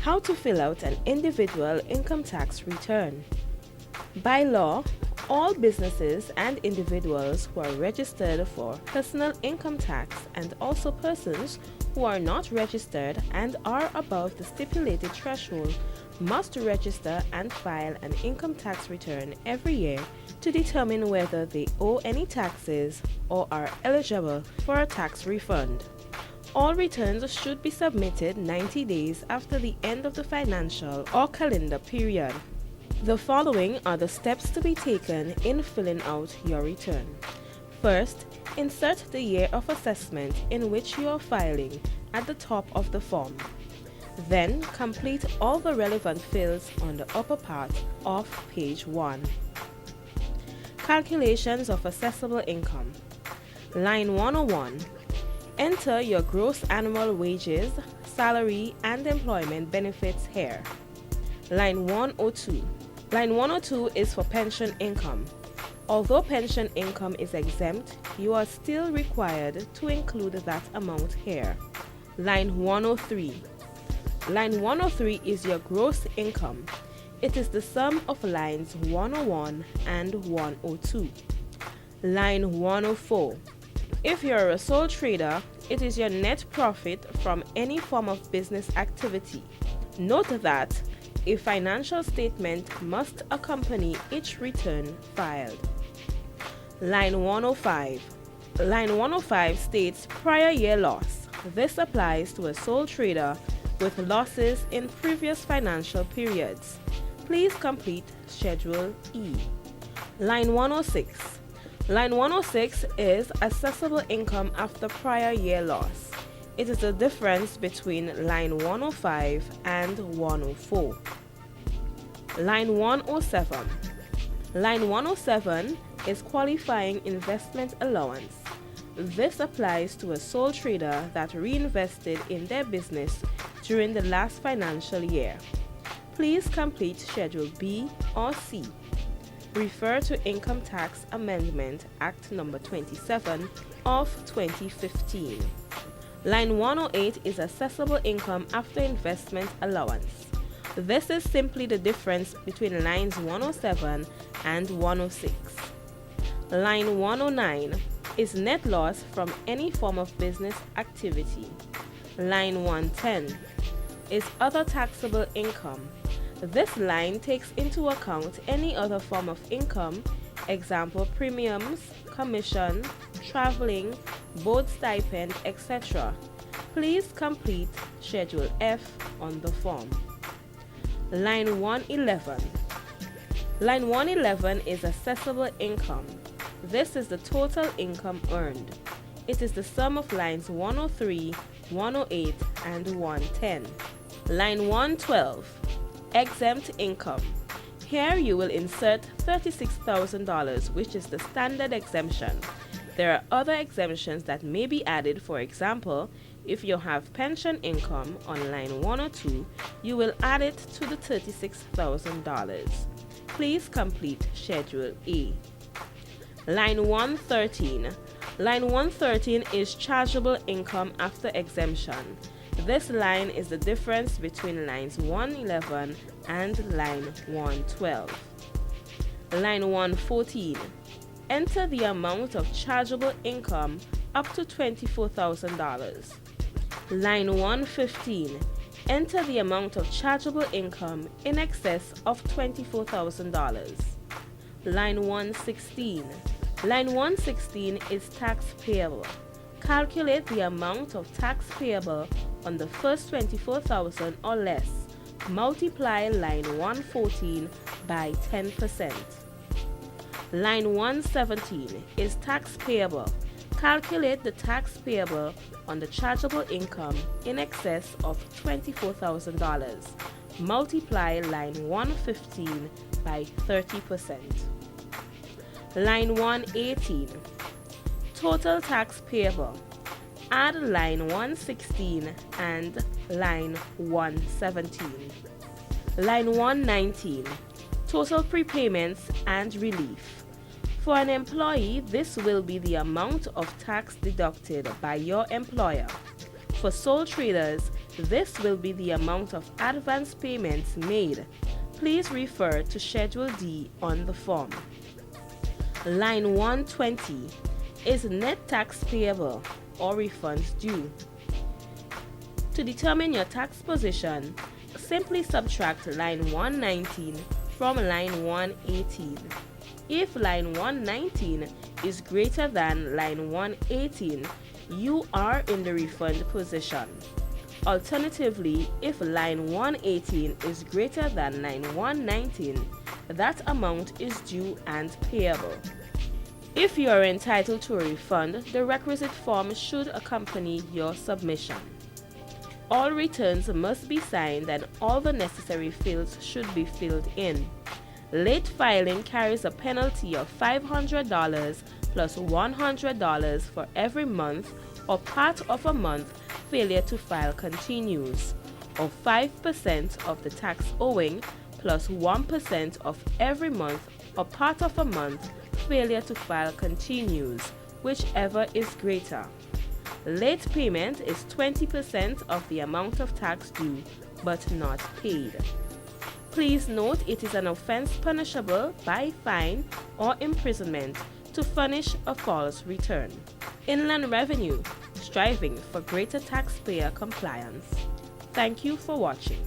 How to fill out an individual income tax return. By law, all businesses and individuals who are registered for personal income tax and also persons who are not registered and are above the stipulated threshold must register and file an income tax return every year to determine whether they owe any taxes or are eligible for a tax refund. All returns should be submitted 90 days after the end of the financial or calendar period. The following are the steps to be taken in filling out your return. First, insert the year of assessment in which you are filing at the top of the form. Then, complete all the relevant fields on the upper part of page 1. Calculations of assessable income. Line 101. Enter your gross annual wages, salary, and employment benefits here. Line 102. Line 102 is for pension income. Although pension income is exempt, you are still required to include that amount here. Line 103. Line 103 is your gross income. It is the sum of lines 101 and 102. Line 104. If you are a sole trader, it is your net profit from any form of business activity. Note that a financial statement must accompany each return filed. Line 105. Line 105 states prior year loss. This applies to a sole trader with losses in previous financial periods. Please complete Schedule E. Line 106. Line 106 is assessable income after prior year loss. It is the difference between line 105 and 104. Line 107. Line 107 is qualifying investment allowance. This applies to a sole trader that reinvested in their business during the last financial year. Please complete Schedule B or C. Refer to Income Tax Amendment Act No. 27 of 2015. Line 108 is assessable income after investment allowance. This is simply the difference between lines 107 and 106. Line 109 is net loss from any form of business activity. Line 110 is other taxable income. This line takes into account any other form of income, example premiums, commission, traveling, board stipend, etc. Please complete Schedule F on the form. Line 111. Line 111 is assessable income. This is the total income earned. It is the sum of lines 103, 108, and 110. Line 112. Exempt income. Here you will insert $36,000, which is the standard exemption. There are other exemptions that may be added. For example, if you have pension income on line 102, you will add it to the $36,000. Please complete Schedule A. Line 113. Line 113 is chargeable income after exemption. This line is the difference between lines 111 and line 112. Line 114. Enter the amount of chargeable income up to $24,000. Line 115. Enter the amount of chargeable income in excess of $24,000. Line 116. Line 116 is tax payable. Calculate the amount of tax payable on the first $24,000 or less. Multiply line 114 by 10%. Line 117 is tax payable. Calculate the tax payable on the chargeable income in excess of $24,000. Multiply line 115 by 30%. Line 118. Total tax payable. Add line 116 and line 117. Line 119. Total prepayments and relief. For an employee, this will be the amount of tax deducted by your employer. For sole traders, This will be the amount of advance payments made. Please refer to Schedule D on the form. Line 120 is net tax payable or refunds due. To determine your tax position, simply subtract line 119 from line 118. If line 119 is greater than line 118, you are in the refund position. Alternatively, if line 118 is greater than line 119, that amount is due and payable. If you are entitled to a refund, the requisite form should accompany your submission. All returns must be signed and all the necessary fields should be filled in. Late filing carries a penalty of $500 plus $100 for every month or part of a month failure to file continues, or 5% of the tax owing plus 1% of every month or part of a month failure to file continues, whichever is greater. Late payment is 20% of the amount of tax due but not paid. Please note it is an offense punishable by fine or imprisonment to furnish a false return. Inland Revenue, striving for greater taxpayer compliance. Thank you for watching.